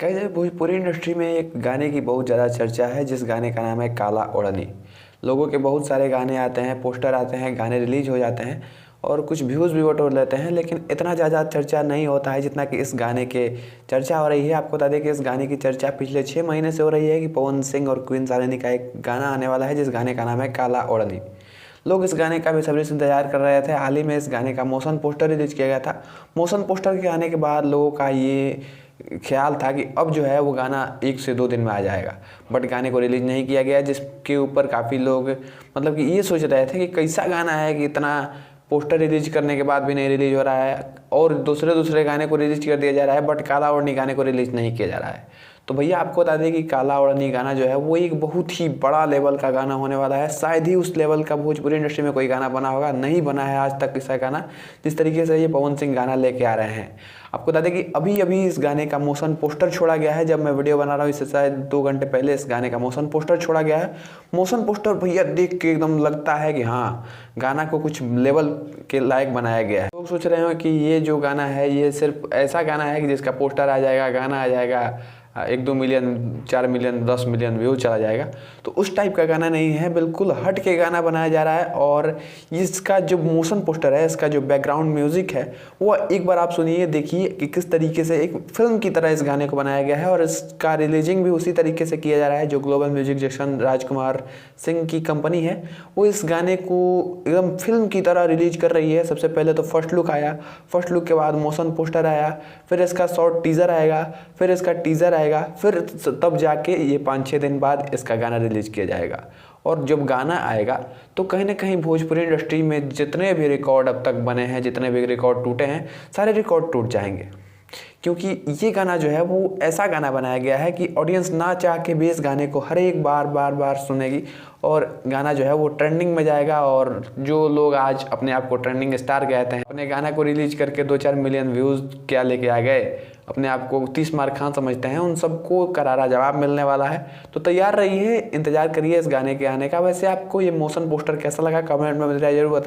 कहीं भोजपुरी इंडस्ट्री में एक गाने की बहुत ज़्यादा चर्चा है जिस गाने का नाम है काला ओढ़नी। लोगों के बहुत सारे गाने आते हैं, पोस्टर आते हैं, गाने रिलीज हो जाते हैं और कुछ व्यूज़ भी बटोर लेते हैं, लेकिन इतना ज़्यादा चर्चा नहीं होता है जितना कि इस गाने के चर्चा हो रही है। आपको बता दें कि इस गाने की चर्चा पिछले 6 महीने से हो रही है कि पवन सिंह और क्वीन सालिनी का एक गाना आने वाला है जिस गाने का नाम है काला ओढ़नी। लोग इस गाने का बेसब्री से इंतजार कर रहे थे। हाल ही में इस गाने का मोशन पोस्टर रिलीज किया गया था। मोशन पोस्टर के आने के बाद लोगों का ये ख्याल था कि अब जो है वो गाना 1 से 2 दिन में आ जाएगा, बट गाने को रिलीज़ नहीं किया गया, जिसके ऊपर काफ़ी लोग मतलब कि ये सोच रहे थे कि कैसा गाना है कि इतना पोस्टर रिलीज करने के बाद भी नहीं रिलीज हो रहा है और दूसरे दूसरे गाने को रिलीज कर दिया जा रहा है, बट काला ओढ़नी गाने को रिलीज नहीं किया जा रहा है। तो भैया आपको बता दें कि काला ओढ़नी गाना जो है वो एक बहुत ही बड़ा लेवल का गाना होने वाला है। शायद ही उस लेवल का भोजपुरी इंडस्ट्री में कोई गाना बना होगा, नहीं बना है आज तक ऐसा गाना जिस तरीके से ये पवन सिंह गाना लेके आ रहे हैं। आपको बता दें कि अभी अभी इस गाने का मोशन पोस्टर छोड़ा गया है। जब मैं वीडियो बना रहा हूँ इससे शायद 2 घंटे पहले इस गाने का मोशन पोस्टर छोड़ा गया है। मोशन पोस्टर भैया देख के एकदम लगता है कि हाँ, गाना को कुछ लेवल के लायक बनाया गया है। लोग सोच रहे हो कि ये जो गाना है ये सिर्फ ऐसा गाना है कि जिसका पोस्टर आ जाएगा, गाना आ जाएगा, 1-2 मिलियन, 4 मिलियन, 10 मिलियन व्यू चला जाएगा, तो उस टाइप का गाना नहीं है। बिल्कुल हट के गाना बनाया जा रहा है और इसका जो मोशन पोस्टर है, इसका जो बैकग्राउंड म्यूजिक है वो एक बार आप सुनिए, देखिए कि किस तरीके से एक फिल्म की तरह इस गाने को बनाया गया है और इसका रिलीजिंग भी उसी तरीके से किया जा रहा है। जो global music junction Rajkumar Singh की कंपनी है वो इस गाने को एकदम फिल्म की तरह रिलीज कर रही है। सबसे पहले तो फर्स्ट लुक आया, फर्स्ट लुक के बाद मोशन पोस्टर आया, फिर इसका शॉर्ट टीजर आएगा, फिर इसका टीजर आएगा, फिर तब जाके ये 5-6 दिन बाद इसका गाना रिलीज किया जाएगा। और जब गाना आएगा तो कहीं ना कहीं भोजपुरी इंडस्ट्री में जितने भी रिकॉर्ड अब तक बने हैं, जितने भी रिकॉर्ड टूटे हैं, सारे रिकॉर्ड टूट जाएंगे, क्योंकि ये गाना जो है वो ऐसा गाना बनाया गया है कि ऑडियंस ना चाह के भी इस गाने को हर एक बार बार बार सुनेगी और गाना जो है वो ट्रेंडिंग में जाएगा। और जो लोग आज अपने आप को ट्रेंडिंग स्टार कहते हैं, अपने गाना को रिलीज करके 2-4 मिलियन व्यूज़ क्या लेके आ गए, अपने आप को 30 मार खान समझते हैं, उन सबको करारा जवाब मिलने वाला है। तो तैयार रहिए, इंतजार करिए इस गाने के आने का। वैसे आपको ये मोशन पोस्टर कैसा लगा कमेंट में मुझे जरूर बताएं।